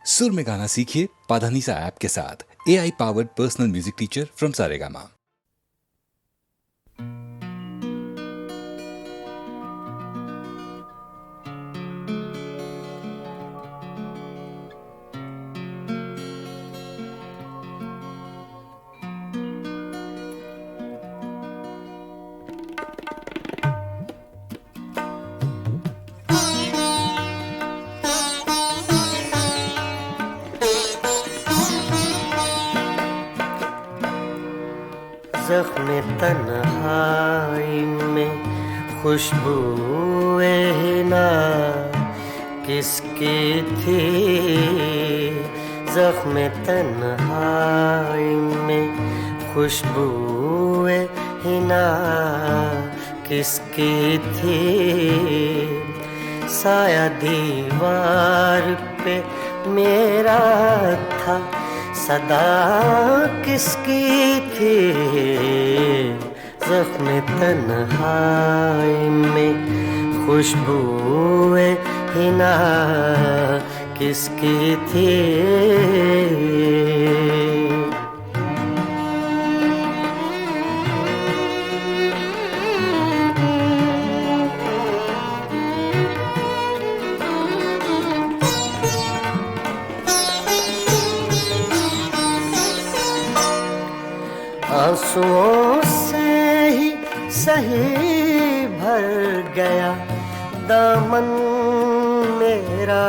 सुर में गाना सीखिए पाधानीसा ऐप के साथ। AI powered personal music teacher from Saregama. ज़ख्म तन्हाई में खुशबूए हिना किसकी थी। ज़ख्म तन्हाई में खुशबूए हिना किसकी थी। साया दीवार पे मेरा था, सदा किसकी थी। ज़ख्म तन्हाई में खुशबूए हिना किसकी थी। आंसुओं से ही सही भर गया दामन मेरा।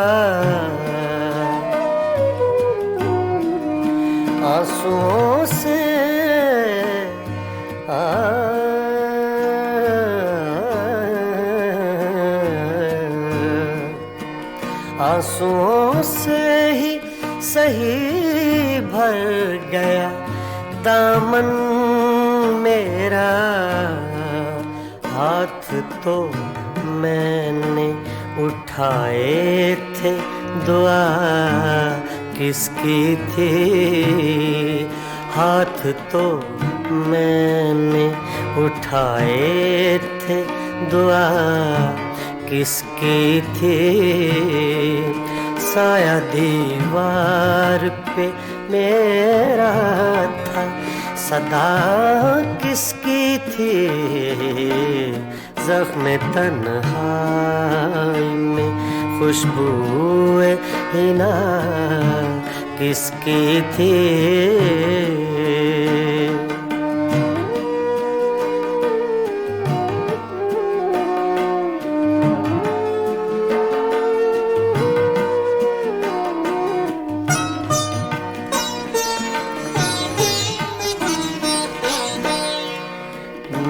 आंसुओं से आंसुओं से ही सही भर गया दामन मेरा। हाथ तो मैंने उठाए थे, दुआ किसकी थी। हाथ तो मैंने उठाए थे, दुआ किसकी थी। साया दीवार पे मेरा था, सदा किसकी थी। ज़ख्म तन्हाई में खुशबूए हिना किसकी थी।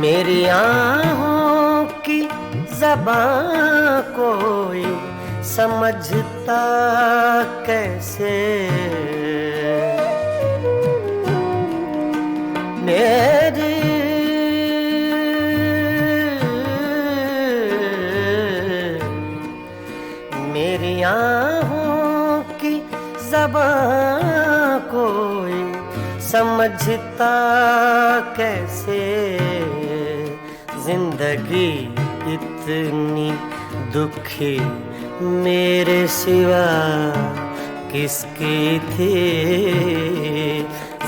मेरी आँखों की ज़बां कोई समझता कैसे। मेरी आँखों की ज़बां कोई समझता कैसे। जिंदगी इतनी दुखी मेरे सिवा किसकी थी।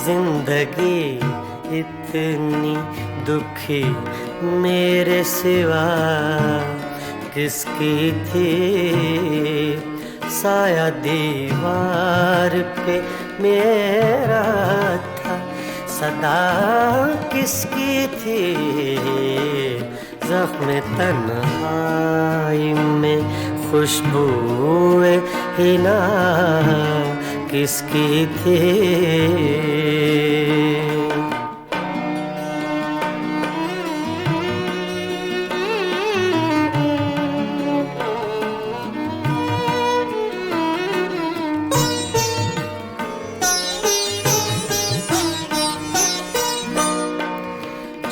जिंदगी इतनी दुखी मेरे सिवा किसकी थी। साया दीवार पे मेरा था, सदा किसकी थी। ज़ख्म तन्हाई में खुशबूए हिना किसकी थी।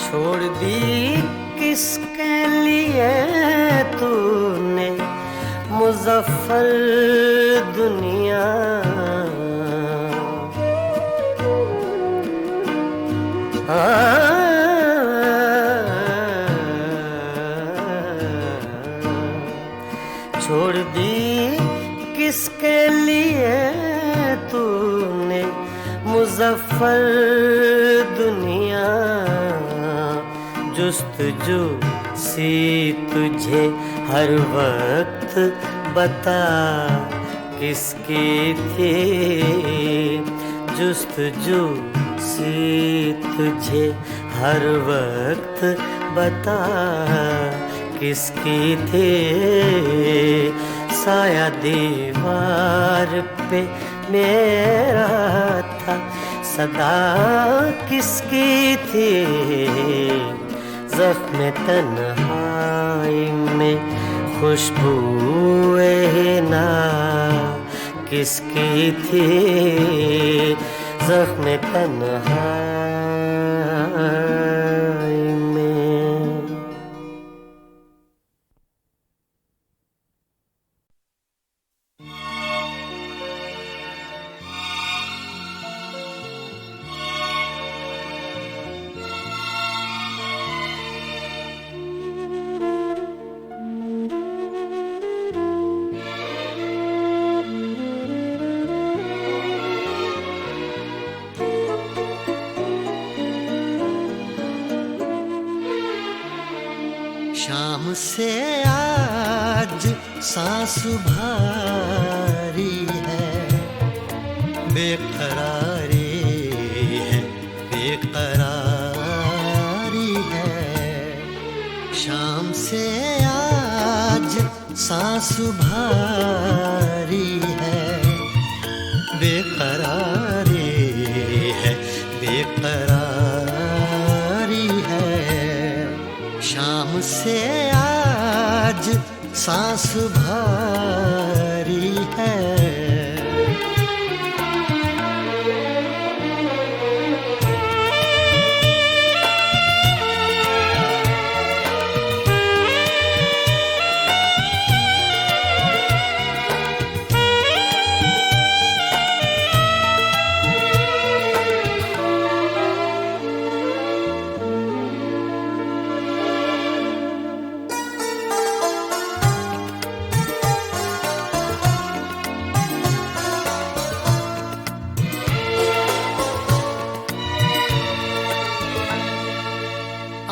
छोड़ दी किसके लिए तूने मुज़फ़्फ़र दुनिया। छोड़ दी किसके लिए मुजफ्फर दुनिया जुस्तजू सी तुझे हर वक्त बता किसकी थी, जुस्तजू सी तुझे हर वक्त बता किसकी थी, साया दीवार पे मेरा था सदा किसकी थी, ज़ख्म तन्हाई में खुशबूए ना किसकी थी, ज़ख्म तन्हाई में। शाम से आज सांस भारी है, बेकरारी है, बेकरारी है। शाम से आज सांस भारी है, बेकरारी है, बेकरारी है। शाम से आज सांस भारी है।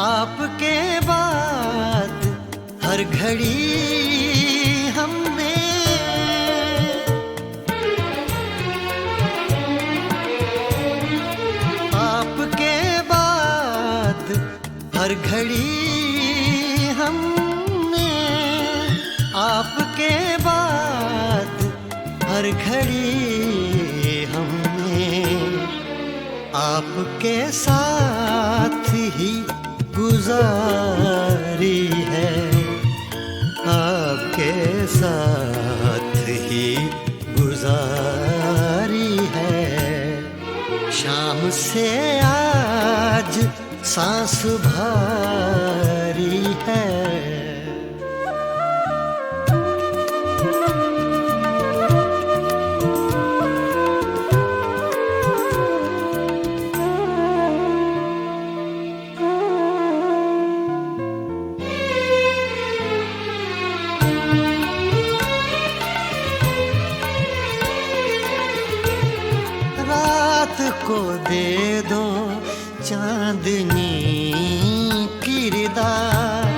आपके बाद हर घड़ी हमने आपके बाद हर घड़ी हमने आपके बाद हर घड़ी हमने आपके साथ ही गुजारी है, आपके साथ ही गुजारी है। शाम से आज सांस भारी है। को दे दो चांदनी किरदार,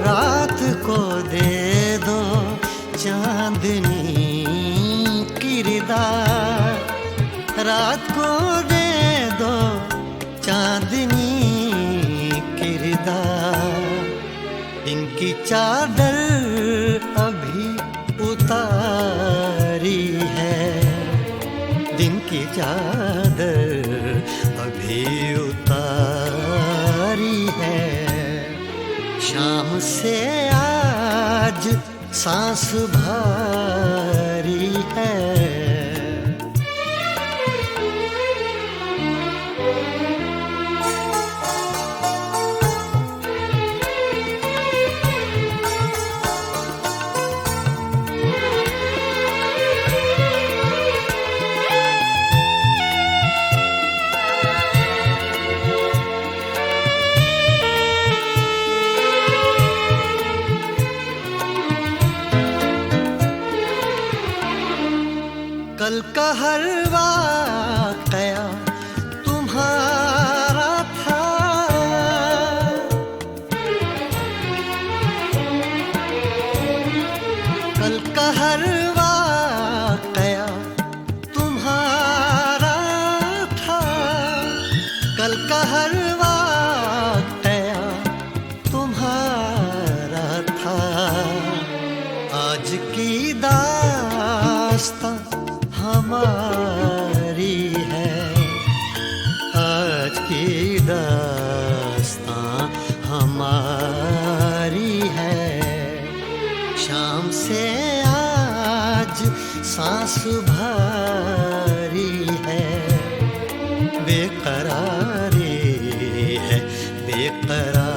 रात को दे दो चांदनी किरदार, रात को दे दो चांदनी किरदार। इनकी चादर अभी उतारी है, दिन की चादर अभी उतारी है। शाम से आज सांस भारी है। हर वाकया तुम्हारा था। कल का हर वाकया तुम्हारा था। कल का हर वाकया तुम्हारा था। आज की दास्तां हमारी है। आज की दास्तां हमारी है। शाम से आज सांस भारी है। बेकरारी है, बेकरारी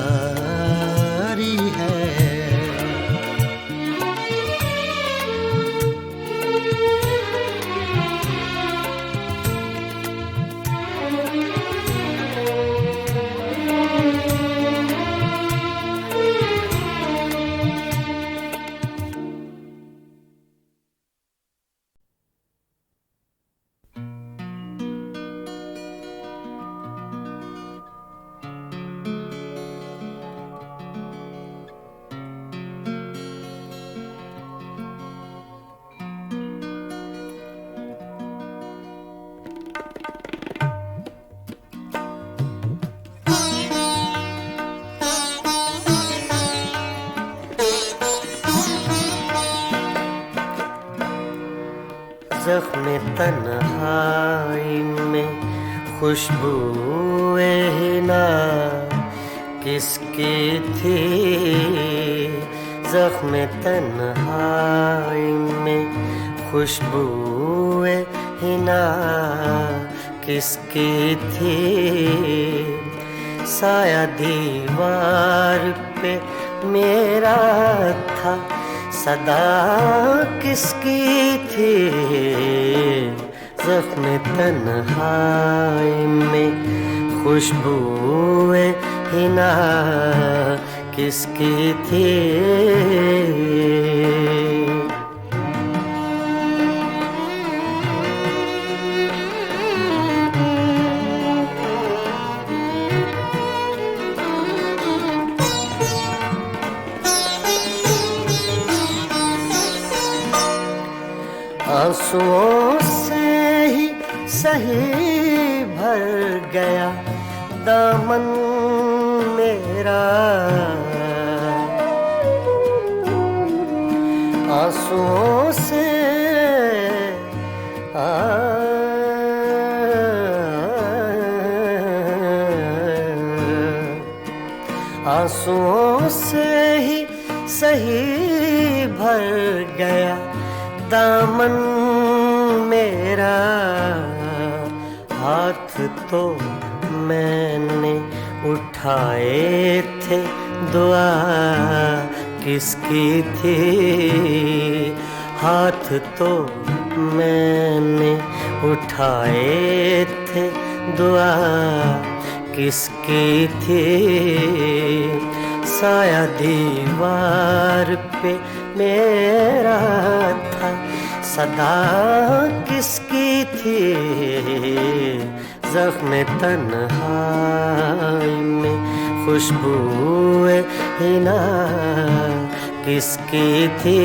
है। ज़ख्म तन्हाई में खुशबूए हिना किसकी थी। ज़ख्म तन्हाई में खुशबूए हिना किसकी थी। साया दीवार पे मेरा था, सदा किसकी थी। ज़ख्म तन्हाई में खुशबूए हिना किसकी थी। आंसुओं से ही सही भर गया दामन मेरा। आंसुओं से आंसुओं से ही सही भर गया दामन मेरा। हाथ तो मैंने उठाए थे, दुआ किसकी थी। हाथ तो मैंने उठाए थे, दुआ किसकी थी। साया दीवार पे मेरा था, सदा किसकी थी। ज़ख्म तन्हाई में खुशबूए हिना किसकी थी।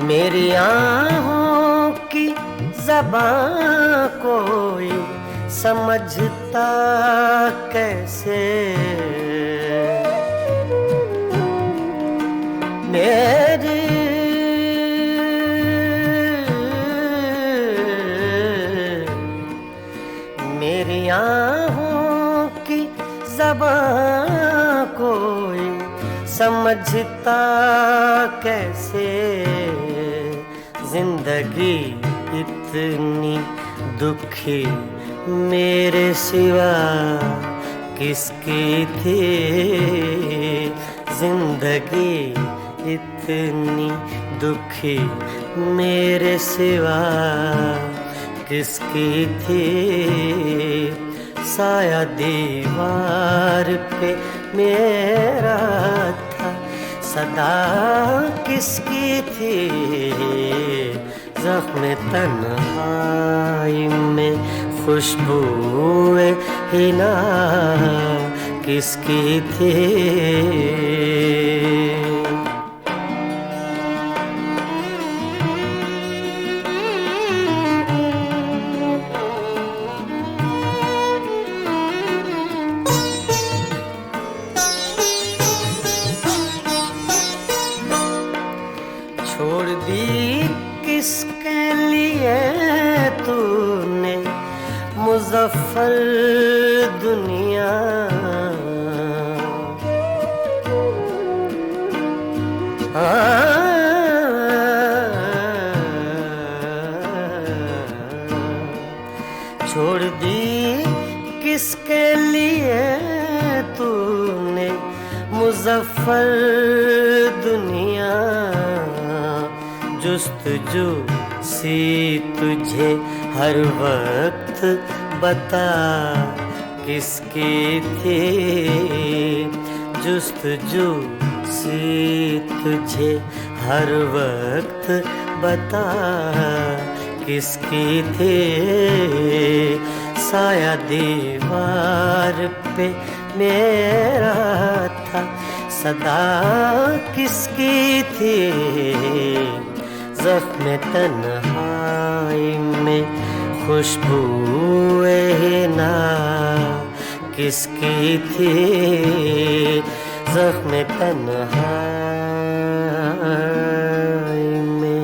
मेरी आँखों की ज़बां कोई समझता कैसे। मेरी मेरी आँखों की ज़बां कोई समझता कैसे। जिंदगी इतनी दुखी मेरे सिवा किसकी थी। जिंदगी इतनी दुखी मेरे सिवा किसकी थी, साया दीवार पे मेरा था सदा किसकी थी, ज़ख्म तन्हाई में खुशबूए हिना किसकी थी। छोड़ दी किसके लिए तूने मुज़फ़्फ़र दुनिया, छोड़ दी किसके लिए तूने मुज़फ़्फ़र दुनिया, जुस्तजू सी तुझे हर वक्त बता किसकी थी, जुस्तजू सी तुझे हर वक्त बता किसकी थी, साया दीवार पे मेरा था सदा किसकी थी, ज़ख्म तन्हाई में खुशबूए हिना किसकी थी, ज़ख्म तन्हाई में।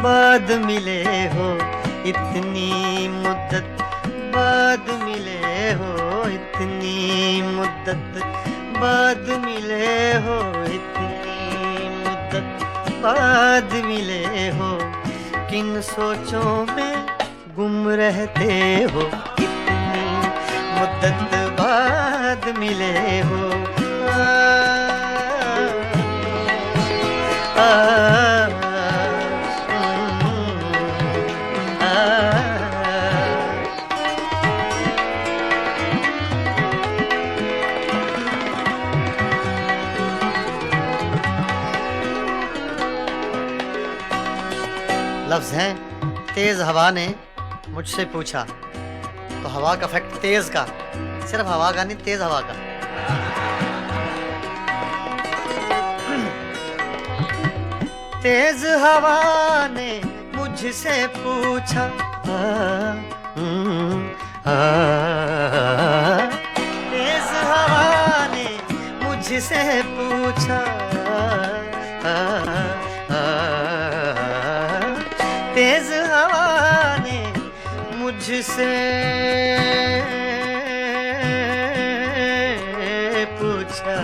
बाद मिले हो, इतनी मुद्दत बाद मिले हो, इतनी मुद्दत बाद मिले हो, इतनी मुद्दत बाद मिले हो, किन सोचों में गुम रहते हो, इतनी मुद्दत बाद मिले हो। लफ्ज़ हैं तेज हवा ने मुझसे पूछा, तो हवा का फैक्ट तेज का, सिर्फ हवा का नहीं, तेज हवा का। तेज हवा ने मुझसे पूछा, तेज हवा ने मुझसे पूछा, तेज हवा ने मुझसे पूछा,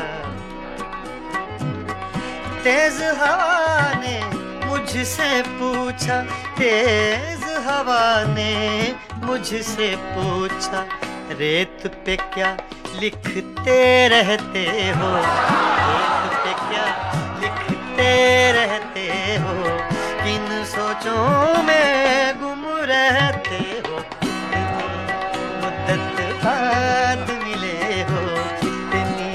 तेज हवा ने मुझसे पूछा, तेज हवा ने मुझसे पूछा, रेत पे क्या लिखते रहते हो, रेत पे क्या लिखते रहते हो, किन सोचों में गुम रहते हो, मुद्दत बाद मिले हो, इतनी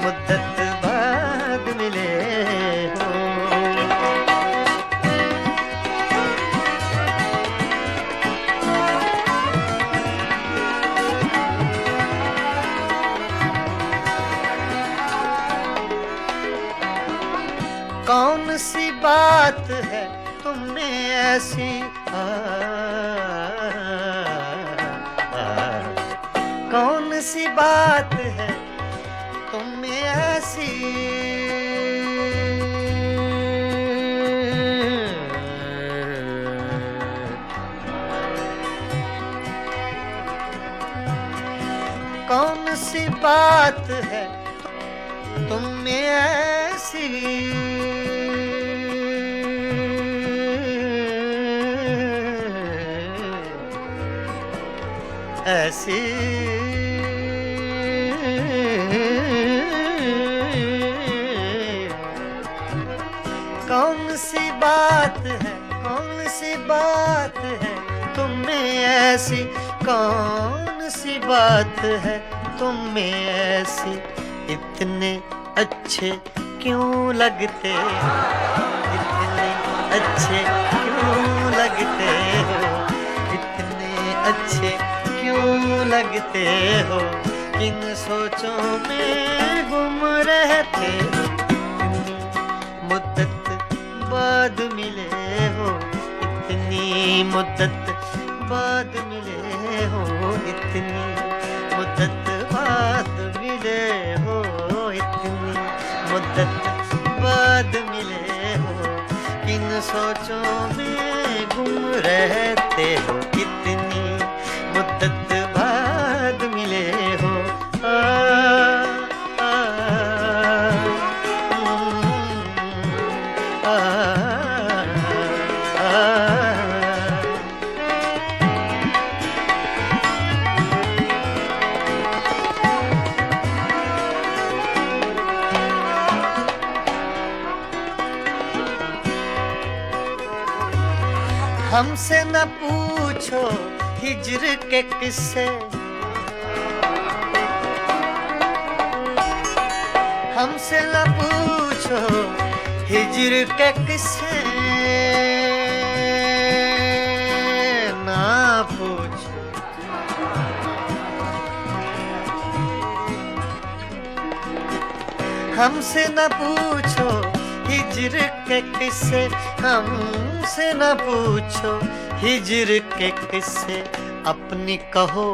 मुद्दत बाद मिले हो। कौन सी बात है तुम में ऐसी कौन सी बात है तुम में ऐसी कौन सी बात है तुम में ऐसी ऐसी कौन सी बात है कौन सी बात है तुम में ऐसी कौन सी बात है तुम में ऐसी इतने अच्छे क्यों लगते हो इतने अच्छे क्यों लगते हो इतने अच्छे क्यों लगते हो किन सोचों में गुम रहते हो मुद्दत बाद मिले हो इतनी मुद्दत बाद मिले हो इतनी मुद्दत बाद मिले हो इतनी मुद्दत बाद मिले हो किन सोचों में गुम रहते हो इतनी मुद्दत बाद मिले हो हमसे न पूछो हिज्र के किस्से हमसे न पूछो हिज्र के किस्से ना पूछो हमसे न पूछो हिज्र के किस्से हमसे न पूछो हिज्र के किस्से अपनी कहो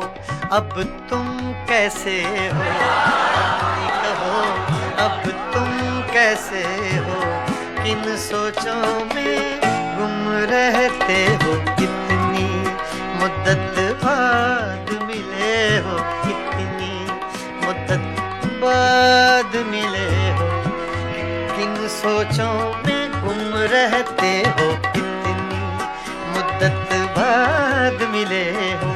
अब तुम कैसे हो अपनी कहो अब तुम कैसे हो किन सोचों में गुम रहते हो इतनी मुद्दत बाद मिले हो इतनी मुद्दत बाद मिले हो किन सोचों में गुम रहते हो इतनी मुद्दत बाद मिले हो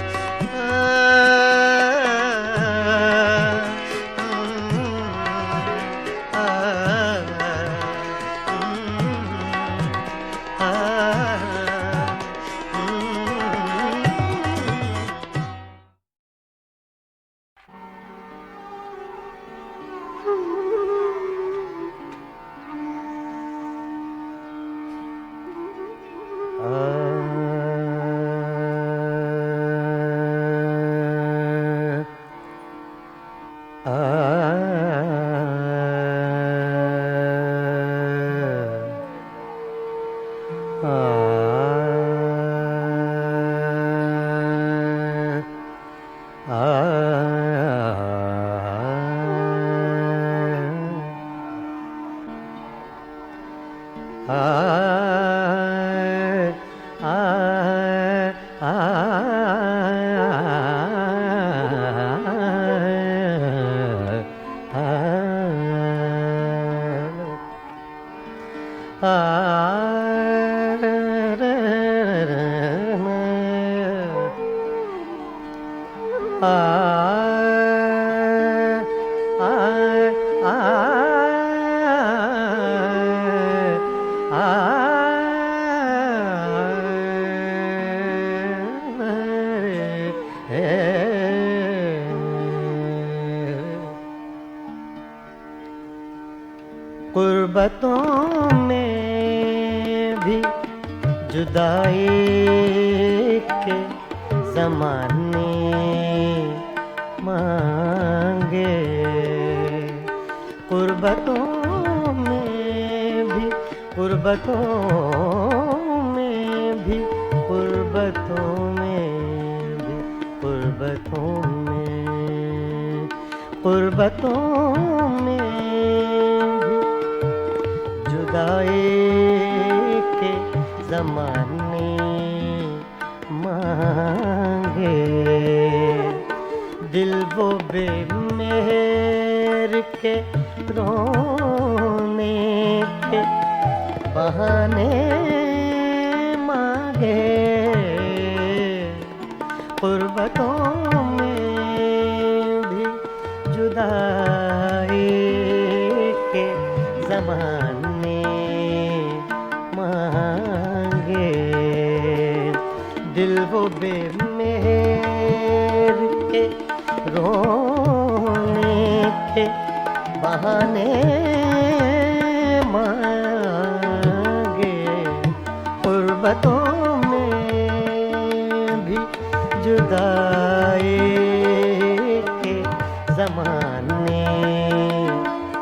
गुर्बतों में भी जुदाई के ज़माने मांगे गुर्बतों कुर्बतों में भी, कुर्बतों में भी जुदाई के ज़माने मांगे। दिल वो बेमेहर के रोने के बहाने मांगे। कुर्बतों में भी जुदाई के ज़माने मांगे। दिल वो बेमेहर के रोने के बहाने मांगे। कुर्बतों में भी जुदाई के ज़माने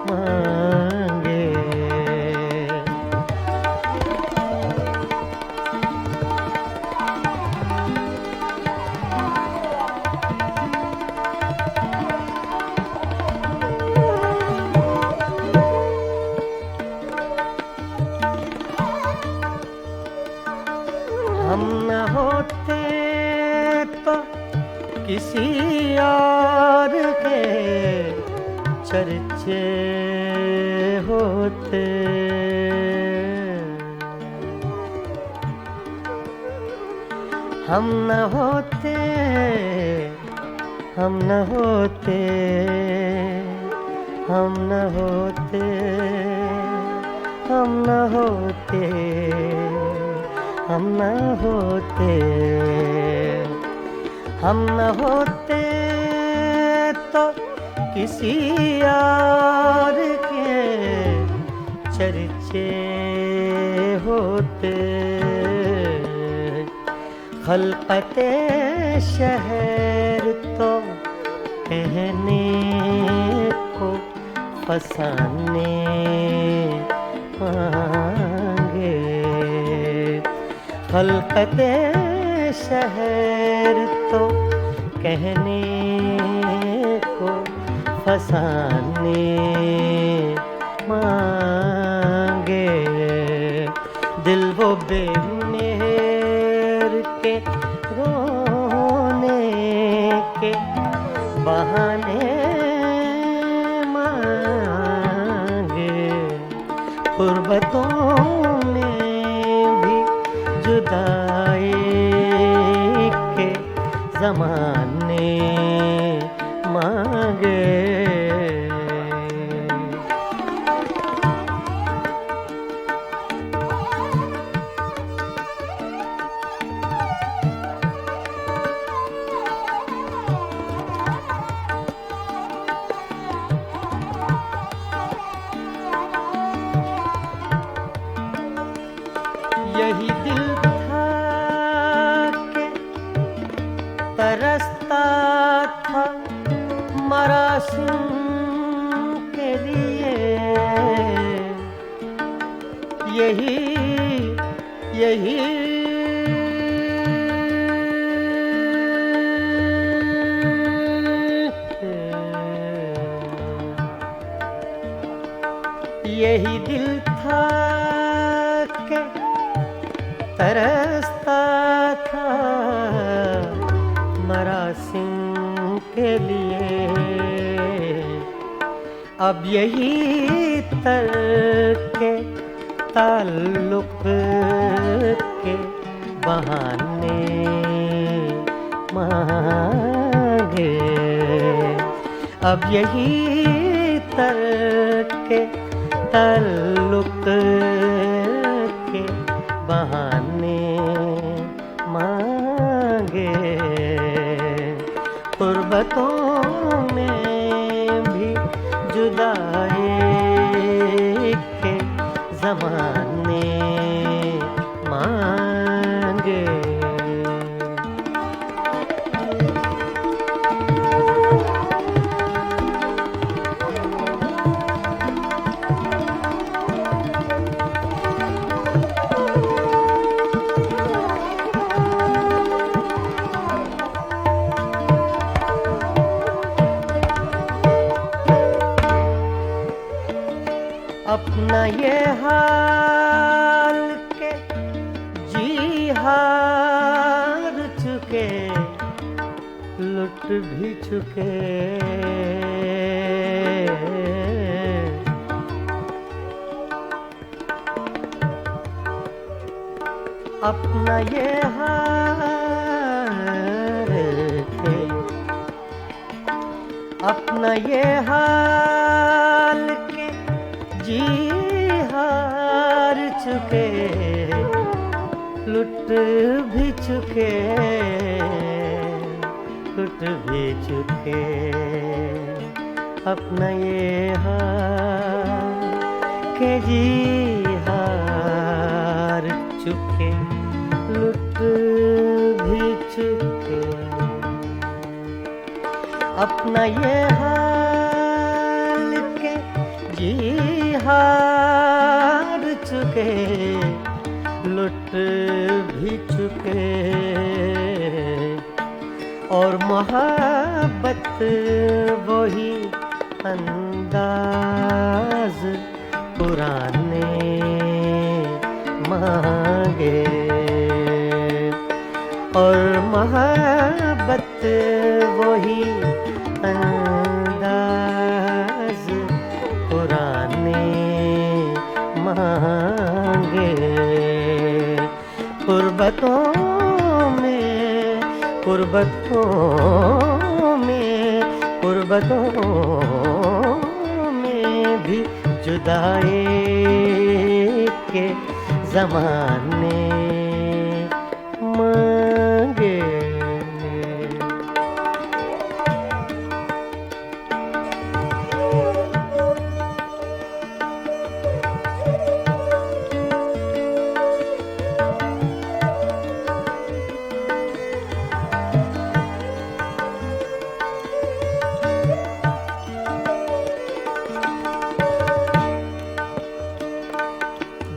मांगे। हम न होते तो किसी और के चर्चे होते। हम न होते, हम न होते, हम न होते, हम न होते, हम न होते, हम न होते तो किसी और के चर्चे होते। खलकते शहर तो कहने को फसाने मांगे। खलकते शहर तो कहने को फसाने मांगे। दिल वो बेमेहर के रोने के बहाने मांगे। कुर्बतों में भी जुदाई के ज़माने मांगे। यही दिल था कि तरसता था मरासिम के लिए। यही यही यही दिल था कि तरसता था मरासिम के लिए। अब यही तरके ताल्लुक के बहाने मांगे। अब यही तरके ताल्लुक के बहाने मांगे। कुर्बतों में भी जुदाई के ज़माने मांगे। अपना ये हाल के जी हार चुके, लुट भी चुके। अपना ये हाल के, अपना ये हाल के जी हार चुके, लुट भी चुके, लुट भी चुके। अपना ये हाल के जी हार चुके, लुट भी चुके। अपना ये हाल के जी हार चुके, लुट भी चुके। और मोहब्बत वही अंदाज पुराने मांगे, और मोहब्बत वही अंदाज पुराने मांगे। कुर्बतों में, कुर्बतों में, कुर्बतों में भी जुदाई के ज़माने मांगे।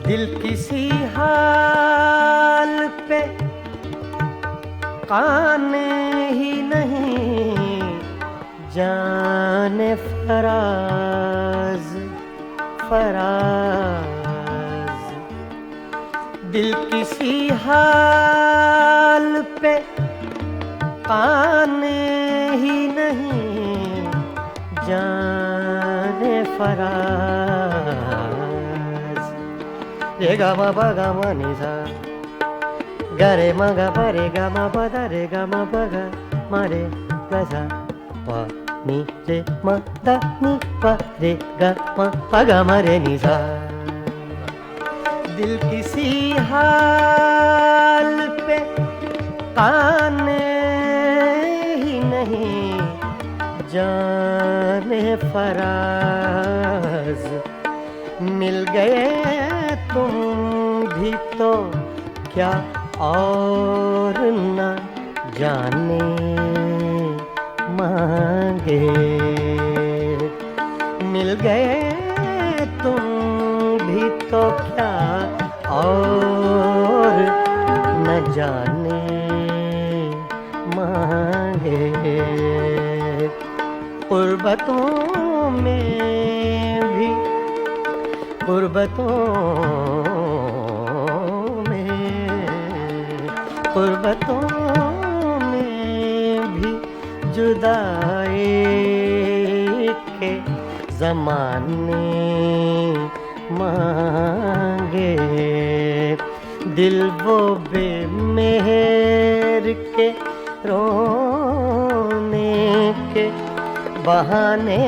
दिल किसी हाल पे काने ही नहीं, जाने फराज फराज। दिल किसी हाल पे काने ही नहीं, जाने फराज। रे गा मा पा गा मा नि सा, गा रे मा गा पा रे गा मा पा दा रे गा मा पा गा मा रे गा सा, पा नि रे मा दा नि पा रे गा मा पा गा मा रे नि सा। दिल किसी हाल पे काने ही नहीं, जाने फराज। मिल गए तुम भी तो क्या और न जाने मांगे। मिल गए तुम भी तो क्या और न जाने मांगे। कुर्बतों में भी, कुर्बतों में, कुर्बतों में भी जुदाई के ज़माने मांगे। दिल वो बेमेहर के रोने के बहाने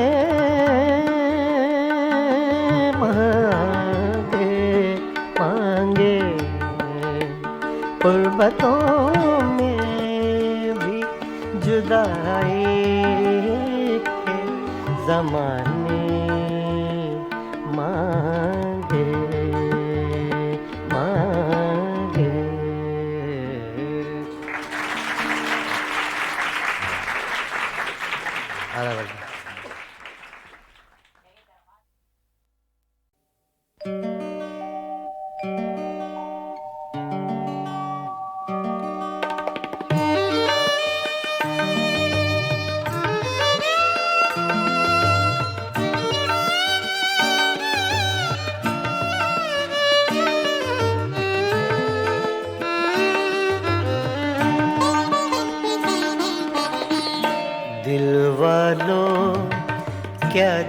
मांगे मांगे। कुर्बतों में भी जुदाई के ज़माने मांगे मांगे।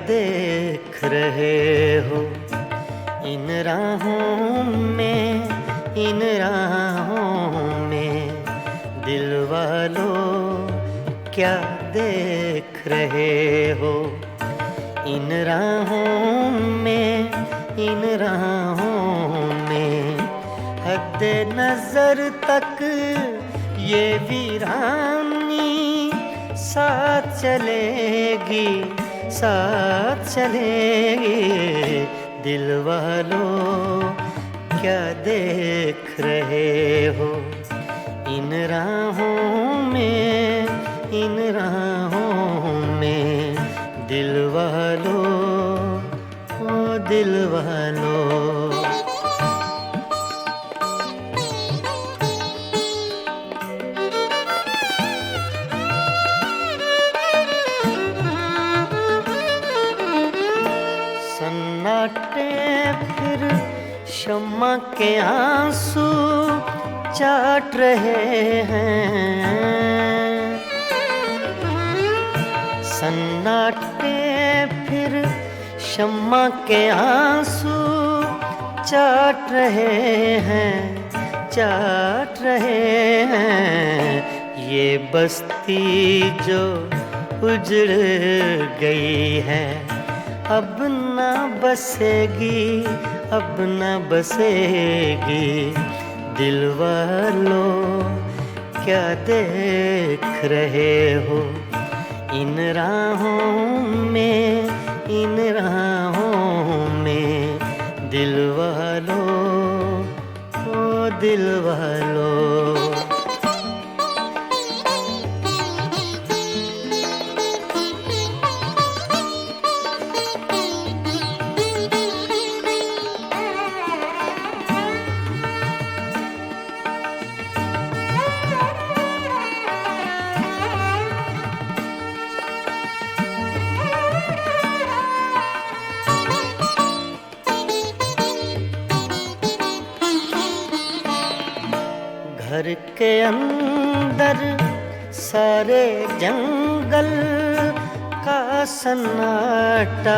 देख रहे हो इन राहों में, इन राहों में दिल वालों क्या देख रहे हो इन राहों में, इन राहों में हद नजर तक ये वीरानी साथ चलेगी, साथ चलेगी। दिल वालों क्या देख रहे हो इन राहों में, इन राहों में दिल वालों, ओ दिल वालों। सन्नाटे फिर शम्मा के आंसू चाट रहे हैं, सन्नाटे फिर शम्मा के आंसू चाट रहे हैं, चाट रहे हैं। ये बस्ती जो उजड़ गई है अब ना बसेगी, अब ना बसेगी। दिल वालों क्या देख रहे हो इन राहों में, इन राहों में दिल वालों, ओ दिल वालों। घर के अंदर सारे जंगल का सन्नाटा,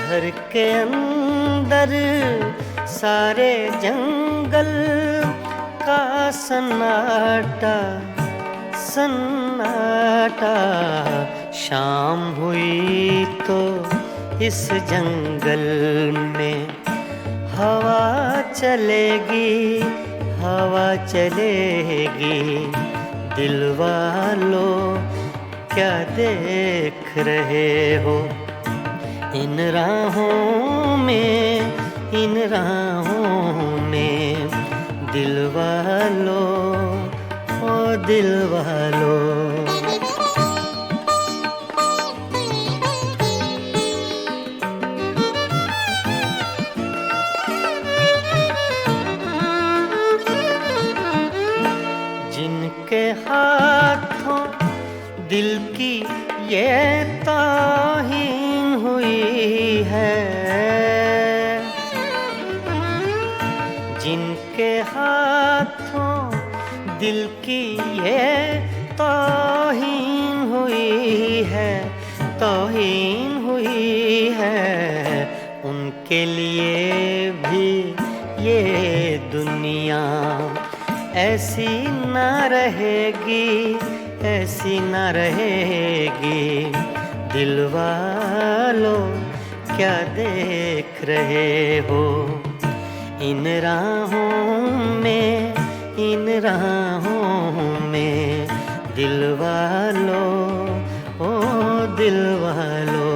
घर के अंदर सारे जंगल का सन्नाटा, सन्नाटा। शाम हुई तो इस जंगल में हवा चलेगी, हवा चलेगी। दिल वालों क्या देख रहे हो इन राहों में, इन राहों में दिल वालों, ओ दिल वालों। जिनके हाथों दिल की ये ताहीन हुई है, जिनके हाथों दिल की ये ताहीन हुई है, ताहीन हुई है। उनके लिए भी ये दुनिया ऐसी ना रहेगी, ऐसी ना रहेगी। दिल वालों क्या देख रहे हो इन राहों में, इन राहों में दिल वालों, ओ दिल वालों।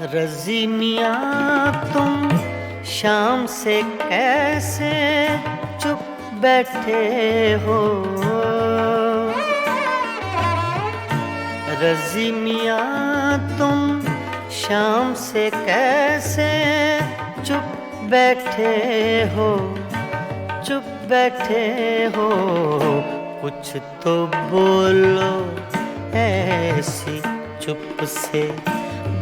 रज़ी मियाँ तुम शाम से कैसे चुप बैठे हो, रजी मियाँ तुम शाम से कैसे चुप बैठे हो, चुप बैठे हो, कुछ तो बोलो ऐसी चुप से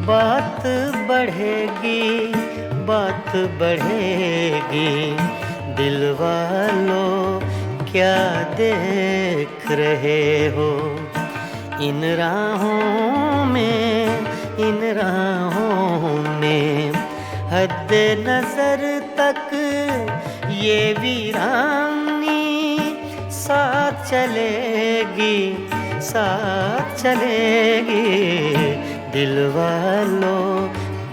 बात बढ़ेगी, बात बढ़ेगी। दिल वालों क्या देख रहे हो इन राहों में, इन राहों में। हद नजर तक ये वीरानी साथ चलेगी, साथ चलेगी। दिल वालों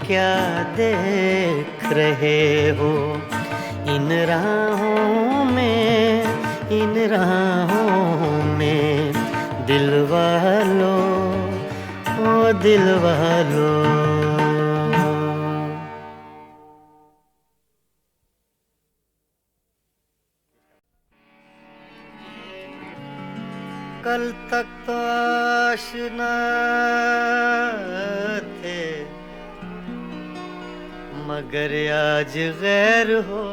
क्या देख रहे हो इन राहों में, इन राहों में। दिल वालों, ओ दिल वालों। कल तक तो आशना थे, मगर आज गैर हो।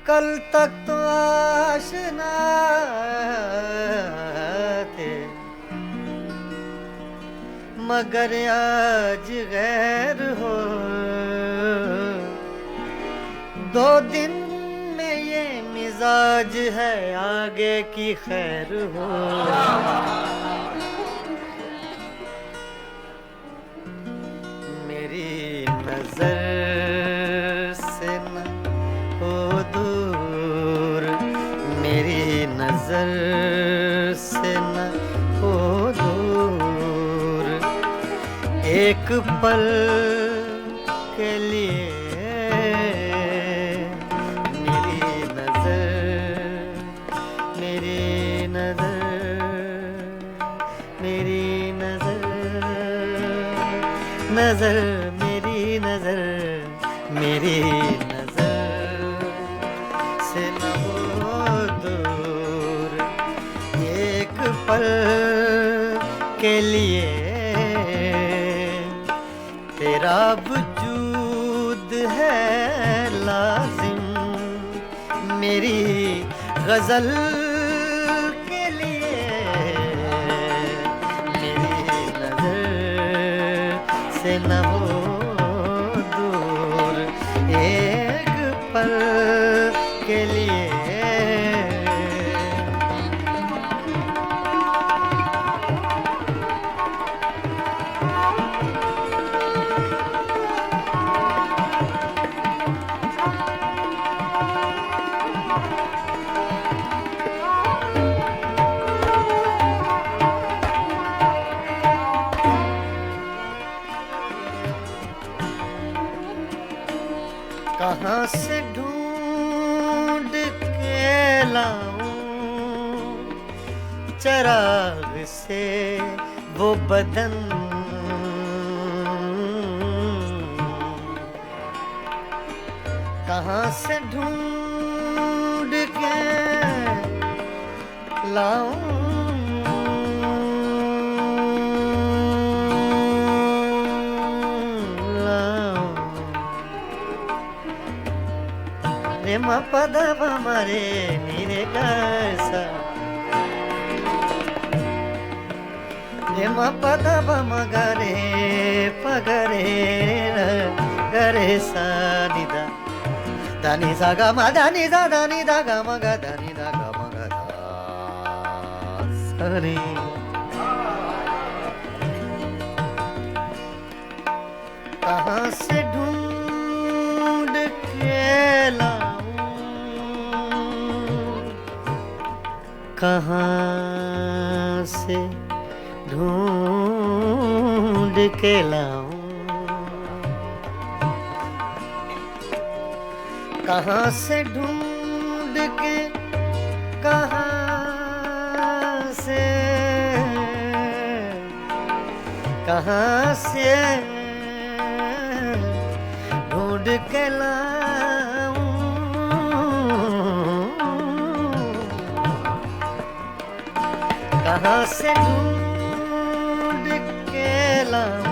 कल तक तो आशना थे, मगर आज गैर हो। 2 दिन में ये मिजाज है, आगे की खैर हो। मेरी नजर से न हो दूर, मेरी नजर से न हो दूर। एक पल के लिए मेरी नजर, मेरी नजर, मेरी नजर, नजर, मेरी नजर, मेरी नजर से न हो दूर। एक पल के लिए तेरा वजूद है लाजिम, मेरी गजल के लिए। मेरी नजर से न हो दूर, एक पल के लिए। कहाँ से ढूंढ के लाऊं चराग से वो बदन, कहाँ से ढूंढ के लाऊं रे मा पद मरे नीरे कैसा, रे मा पद मगरे पगरे गरे सा निदा दानी सा गा मा दानी सा दानी दा गा मा गा दानी दा गा मा गा दा सरे। कहाँ से ढूंढ के लाऊं, कहाँ से ढूंढ के लाऊं, कहाँ से ढूंढ के, कहाँ से, कहाँ से ढूंढ के लाऊं कहाँ से ढूंढ के लाऊं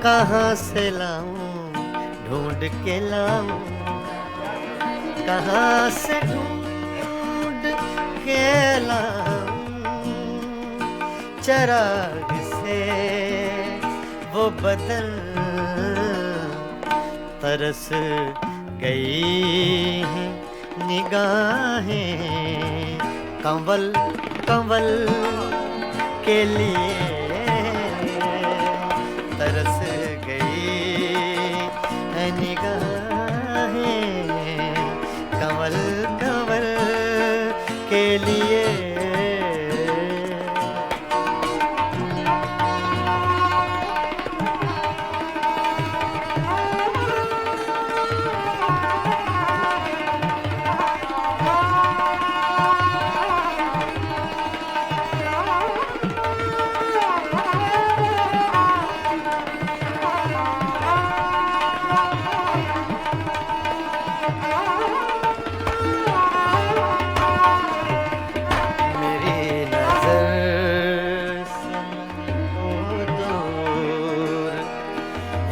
कहाँ से लाऊं ढूंढ के लाऊं कहाँ से ढूंढ के लाऊं चराग से वो बदन तरस गई हैं निगाहें कंवल कंवल के लिए तरस गई है निगाहें कंवल कंवल के लिए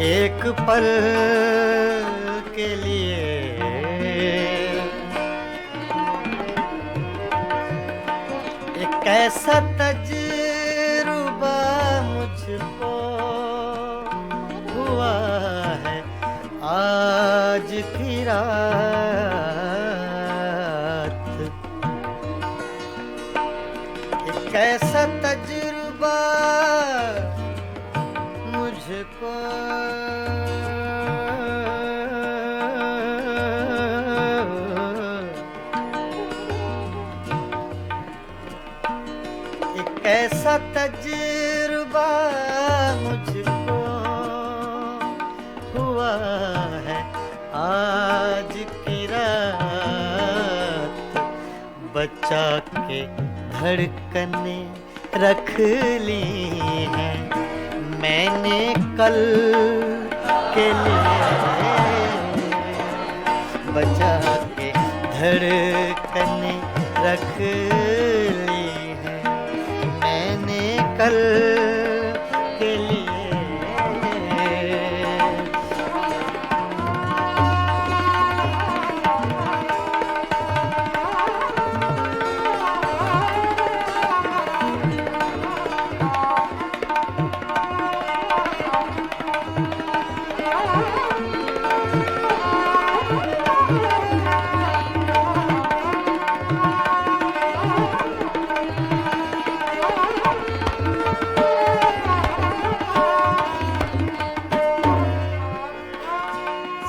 एक पल के लिए एक ऐसा तजुर्बा मुझको हुआ है आज की रात एक ऐसा तजुर्बा मुझको एक ऐसा तजुर्बा मुझको हुआ है आज की रात बचा के धड़कने रख ली हैं मैंने कल के लिए बचा के धड़कने रख ली है मैंने कल के लिए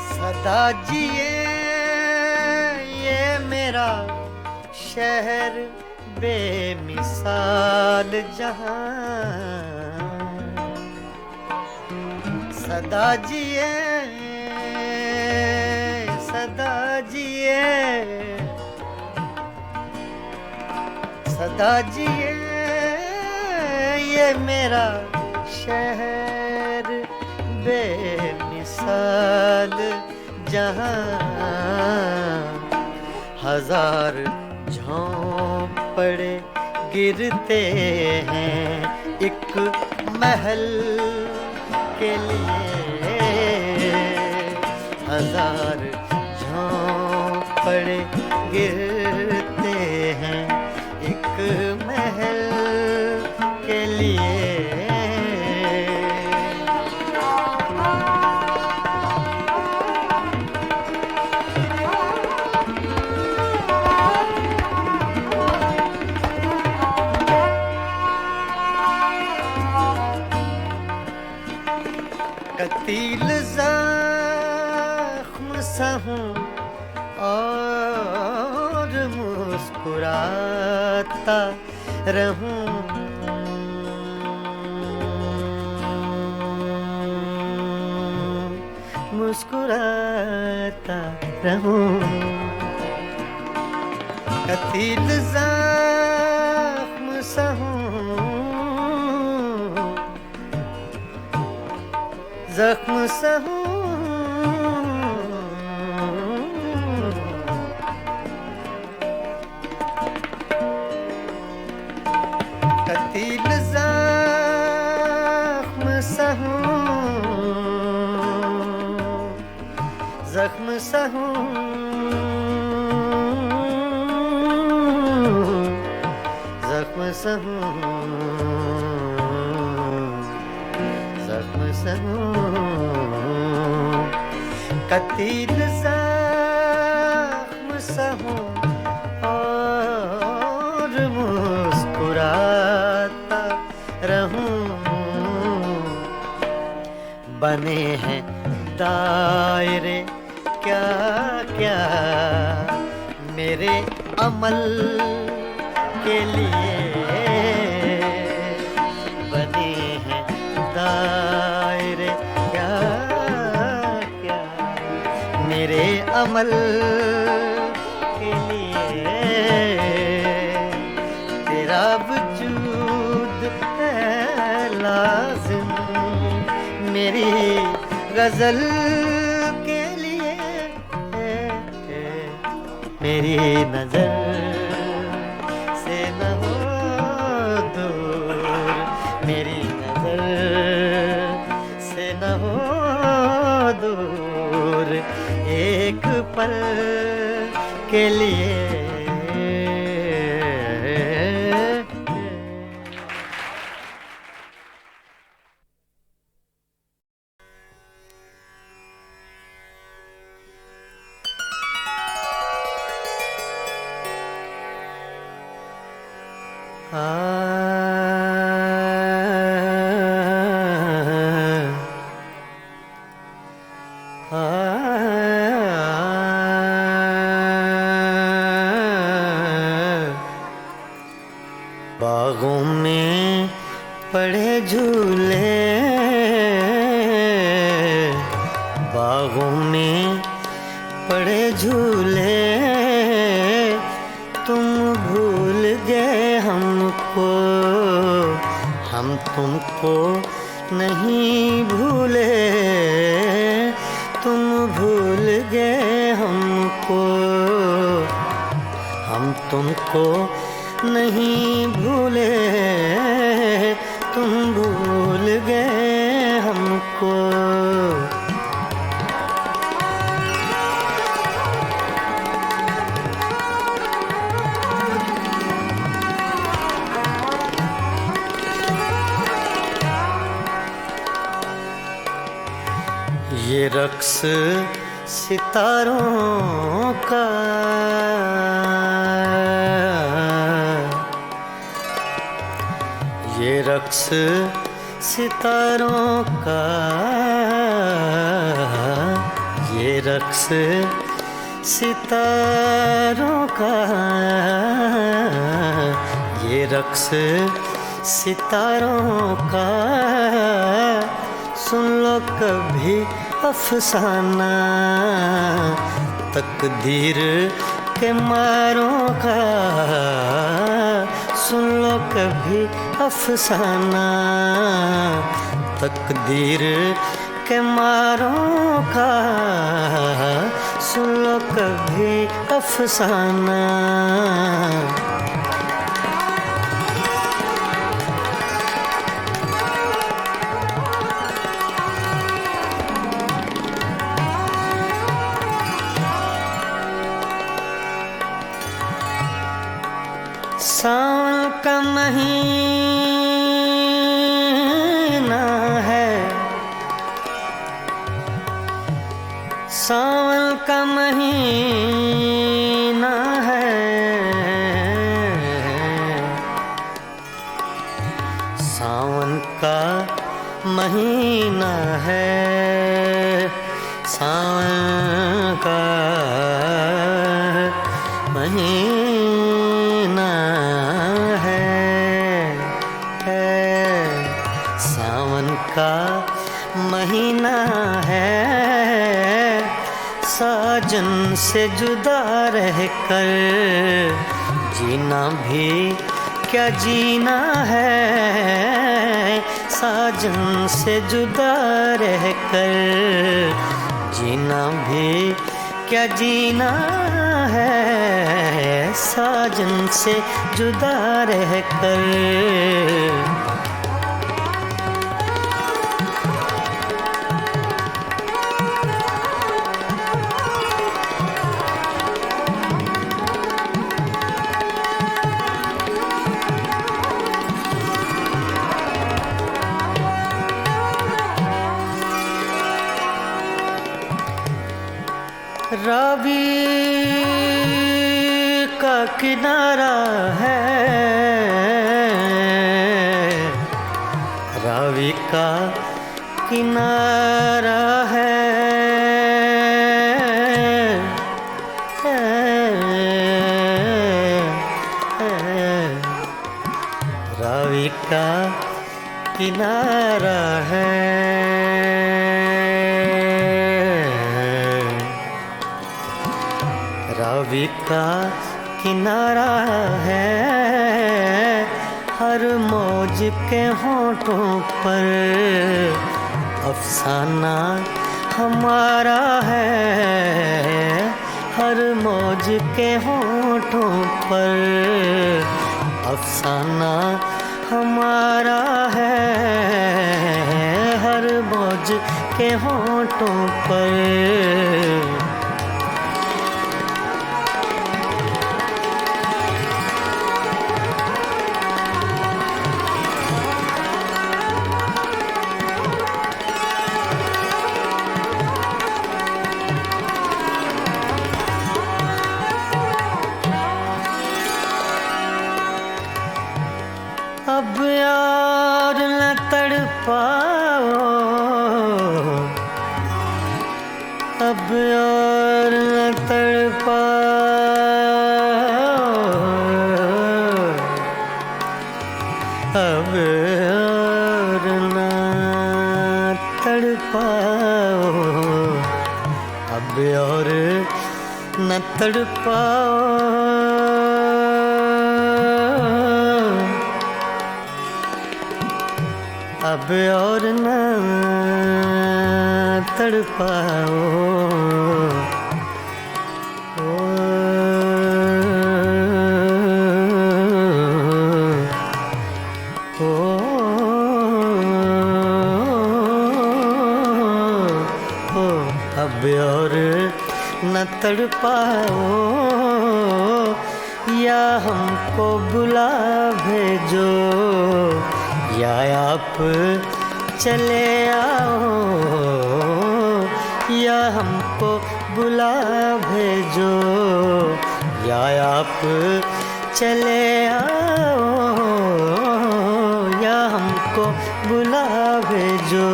सदा जिए ये मेरा शहर बेमिसाल जहां सदा जिए सदा जिए सदा जिए ये मेरा शहर बेमिसाल जहां हजार झोंपड़े गिरते हैं एक महल के लिए हजार झोंपड़े गिरते हैं एक महल के लिए कतील ज़ख्म सा हूँ और मुस्कुराता रहूं मुस्कुराता रहूं कतील ज़ख्म सा हूँ जख्म सहूं कतील जख्म सहूं जख्म सहूं जख्म सहूं जख्म सहूं कतील जख्म सहूं और मुस्कुराता रहूं बने हैं दायरे क्या क्या मेरे अमल के लिए बने हैं दायरे क्या क्या मेरे अमल के लिए तेरा वजूद है लाजिम मेरी गजल के लिए मेरी नजर से न हो दूर मेरी नजर से न हो दूर एक पल के लिए बागों में पड़े झूले बागों में पड़े झूले तुम भूल गए हमको हम तुमको नहीं भूले तुम भूल गए हमको हम तुमको नहीं भूले तुम भूल गए हमको ये रक्स सितारों का ये रक्स सितारों का ये रक्स सितारों का ये रक्स सितारों का सुन लो कभी अफसाना तकदीर के मारों का सुन लो कभी अफसाना तकदीर के मारों का सुन लो कभी अफसाना सावन का महीना है सावन का महीना है सावन का महीना है सावन का महीना सावन का महीना है साजन से जुदा रहकर जीना भी क्या जीना है साजन से जुदा रह कर, जीना भी क्या जीना है साजन से जुदा रह कर। रावी का किनारा है, रावी का किनारा है, रावी का किनारा है। रावी का किनारा है, हर मौज के होठों पर अफसाना हमारा है, हर मौज के होठों पर अफसाना हमारा है, हर मौज के होठों पर। अब यार न तड़पाओ, अब यार न तड़पाओ, अब यार न तड़पाओ, अब यार न तड़पाओ। अब और न तड़पाओ, अब और न तड़पाओ, या हमको बुला भेजो या आप चले आओ, या हमको बुला भेजो या आप चले आओ, या हमको बुला भेजो।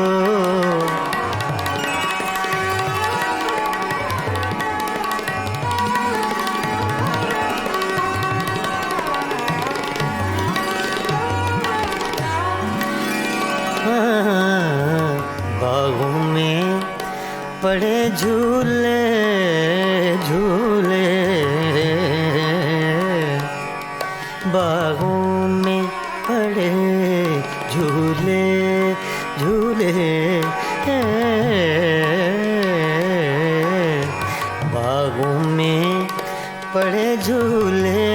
बागों में पड़े झूले झूले, बागों में पड़े झूले झूले, बागों में पड़े झूले,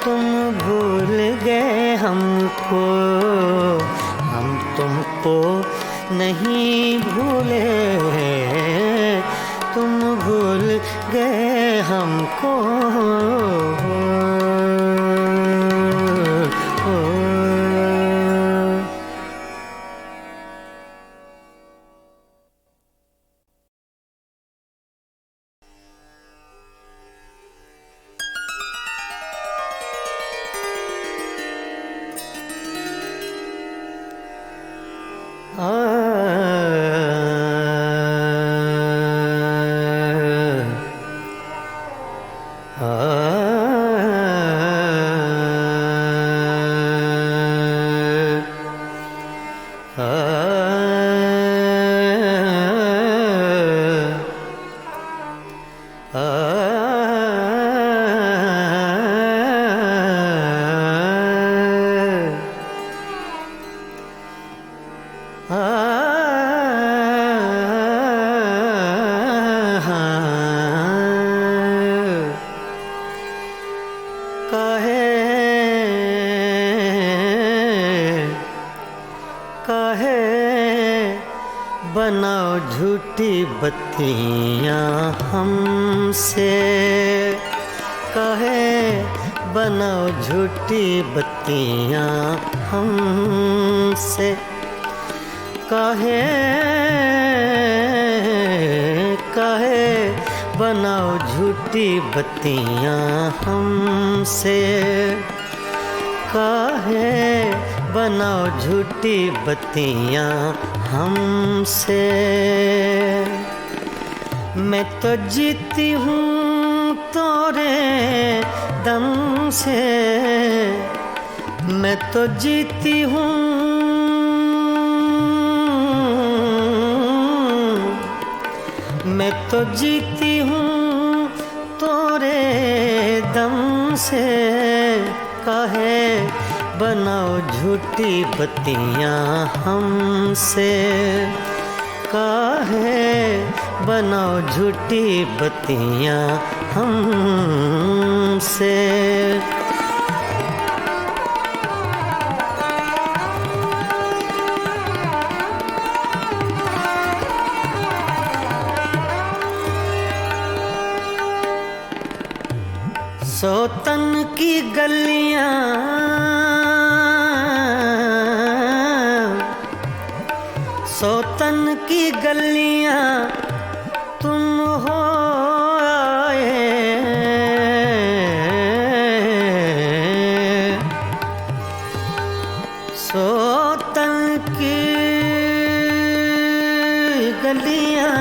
तुम भूल गए हमको, हम तुमको नहीं भूले, तुम भूल गए हमको। काहे बनाओ झूठी बत्तियाँ हमसे, काहे बनाओ झूठी बत्तियाँ हमसे, काहे काहे बनाओ झूठी बत्तियाँ हमसे, काहे बनाओ झूठी बत्तियाँ हमसे। मैं तो जीती हूँ तोरे दम से, मैं तो जीती हूँ, मैं तो जीती हूँ तोरे दम से, काहे बनाओ झूठी बत्तियाँ हमसे, काहे बनाओ झूठी बत्तियाँ हमसे। सोतन की गलियां, सोतन की गलियां तुम हो आए, सोतन की गलियां,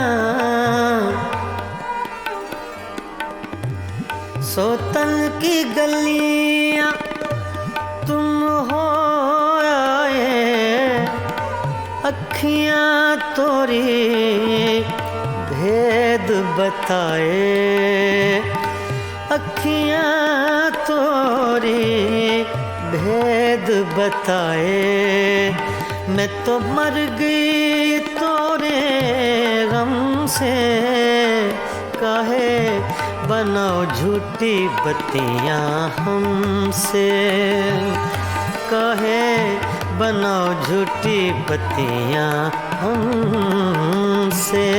सोतन की गलियां तुम हो आए, अखियाँ तोरी भेद बताए, अखियाँ तोरी भेद बताए। मैं तो मर गई तोरे गम से, काहे बनाओ झूठी बत्तियाँ हमसे, काहे बनाओ झूठी बत्तियाँ हमसे।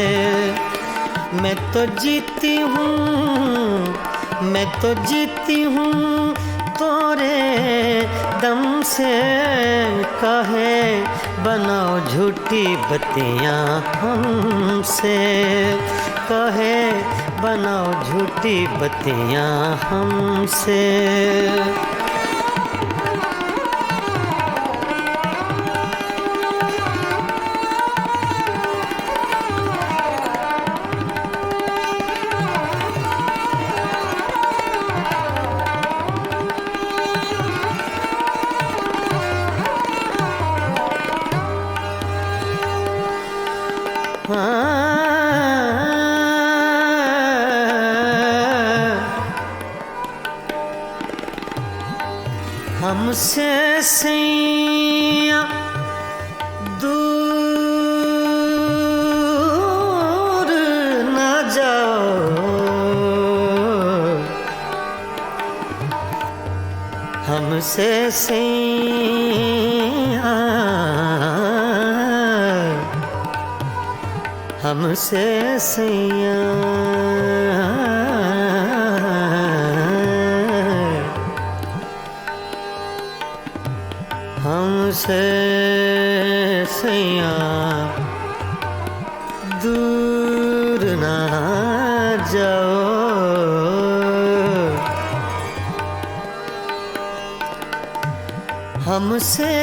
मैं तो जीती हूँ, मैं तो जीती हूँ तोरे दम से, काहे बनाओ झूठी बत्तियाँ हमसे, काहे बनाओ झूठी बत्तियाँ हमसे। हमसे सैया दूर न जाओ, हमसे सैया, हमसे सैया, हमसे सैया दूर ना जाओ, हमसे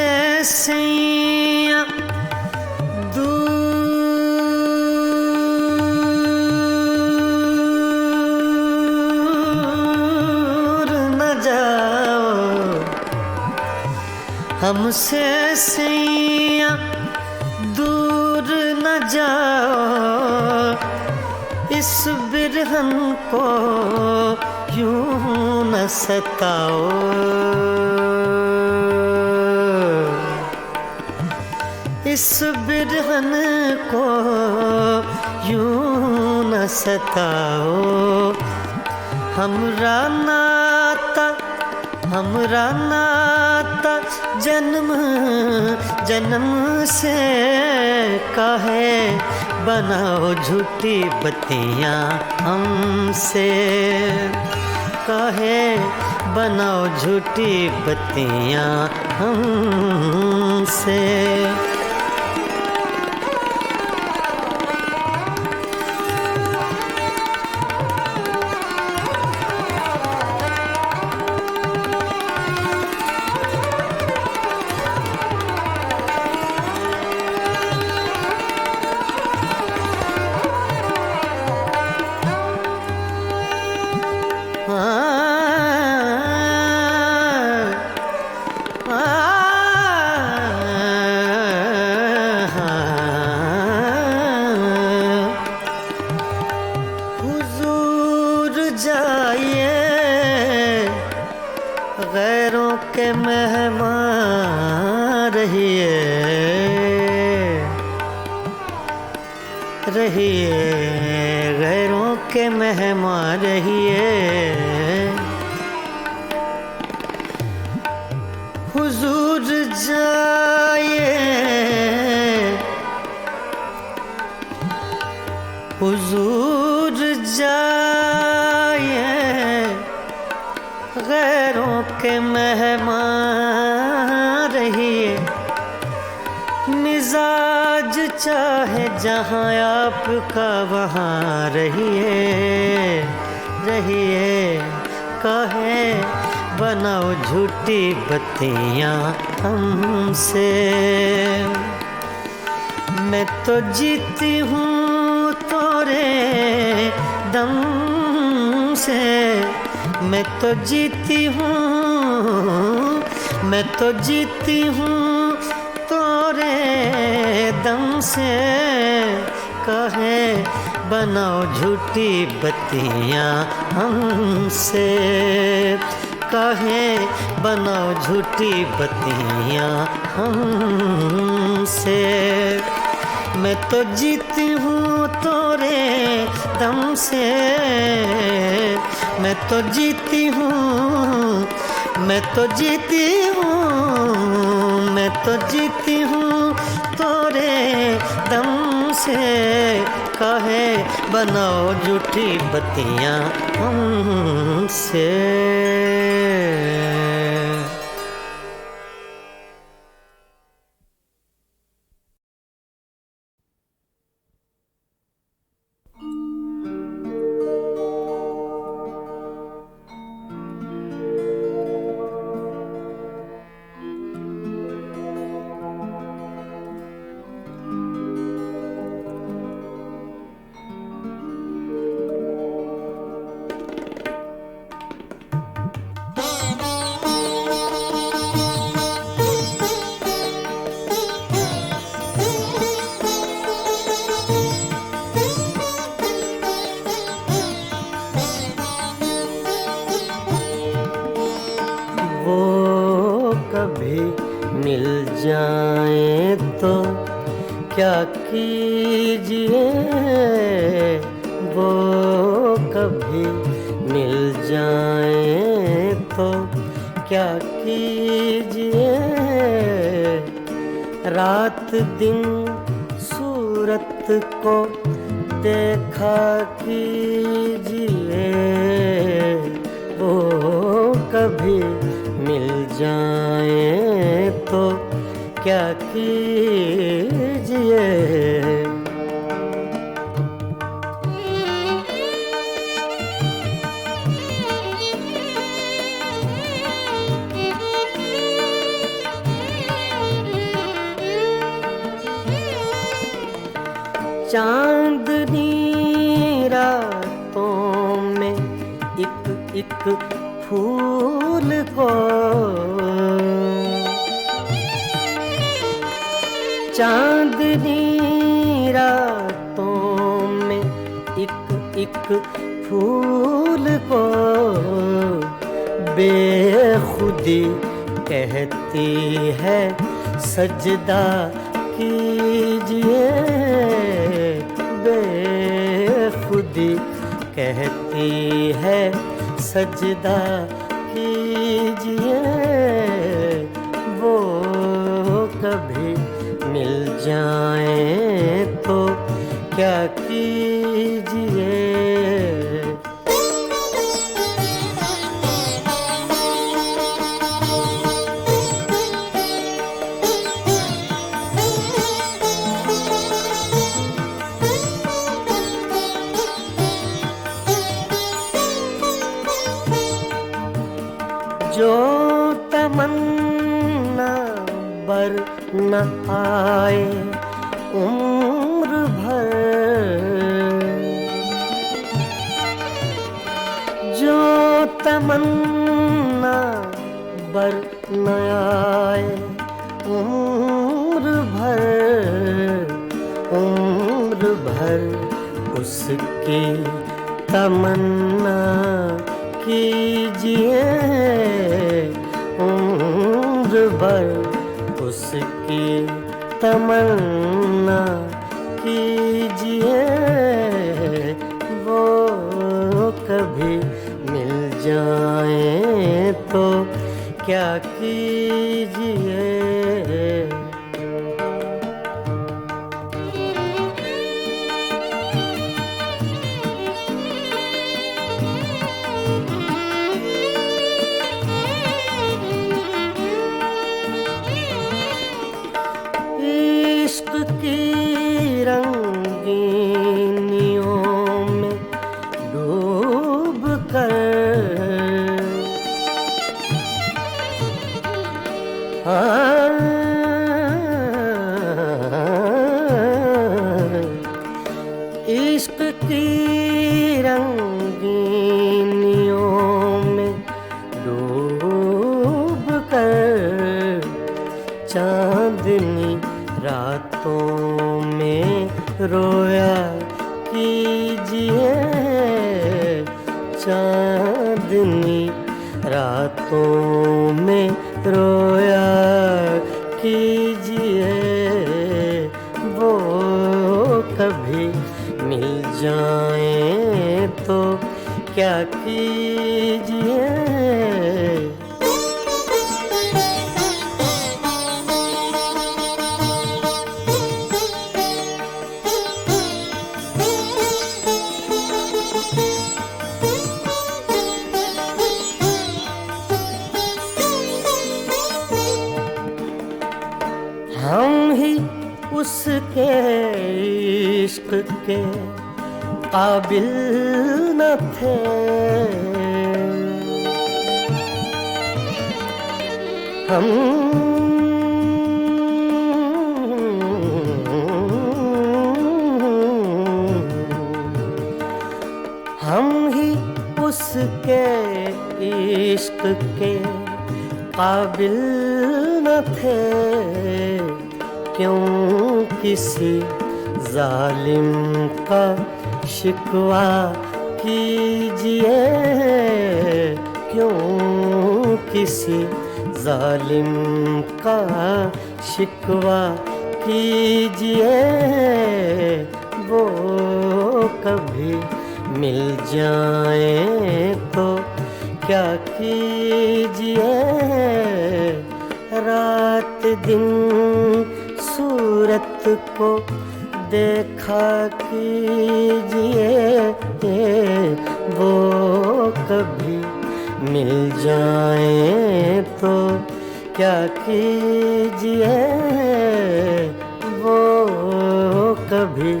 सैया दूर न जाओ, हमसे सैया दूर न जाओ, इस बिरहन को यूं न सताओ, इस बिरहन को यूं न सताओ, हमरा नाता जन्म जन्म से काहे बनाओ झूठी बत्तियां हमसे, काहे बनाओ झूठी बत्तियां हमसे। हुजूर जाइए गैरों के मेहमान रहिए, रहिए गैरों के मेहमान रहिए। हुजूर जाइए, हुजूर जाइए गैरों के मेहमान रहिए। मिजाज चाहे जहाँ आपका वहाँ रहिए, रहिए काहे बनाओ झूठी बत्तियां हमसे। मैं तो जीती हूँ तोरे दम से, मैं तो जीती हूँ, मैं तो जीती हूँ तोरे दम से। काहे बनाओ झूठी बत्तियां हमसे, काहे बनाओ झूठी बत्तियां हमसे। मैं तो जीती हूँ तोरे दम से, मैं तो जीती हूँ, मैं तो जीती हूँ, मैं तो जीती हूँ तोरे दम से। काहे बनाओ झूठी बत्तियां हमसे। कभी मिल जाए तो क्या कीजिए, वो कभी मिल जाए तो क्या कीजिए। रात दिन सूरत को देखा कीजिए, वो कभी मिल जाए तो क्या कीजिए। चांदनी रातों में एक एक फूल को, चांदनी रातों में एक एक फूल को बेखुदी कहती है सजदा कीजिए बेखुदी कहती है सजदा कीजिए वो कभी मिल जाए तो क्या कीजिए। जो तमन्ना बर न आए उम्र भर, जो तमन्ना बर न आए उम्र भर उसकी तमन्ना कीजिए उम्र भर उसकी तमन्ना कीजिए वो कभी मिल जाए तो क्या कीजिए। इश्क की रंगीनियों में डूब कर इश्क की रंगीनियों में डूब कर चांदनी रातों में रोया कीजिए चांदनी रातों में रोया कीजिए वो कभी मिल जाए तो क्या कीजिए। हम ही उसके इश्क के काबिल न थे हम ही उसके इश्क के काबिल न थे क्यों किसी जालिम का शिकवा कीजिए क्यों किसी जालिम का शिकवा कीजिए वो कभी मिल जाए तो क्या कीजिए। रात दिन सूरत को देखा कीजिए वो कभी मिल जाए तो क्या कीजिए वो कभी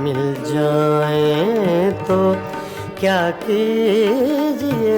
मिल जाए तो क्या कीजिए।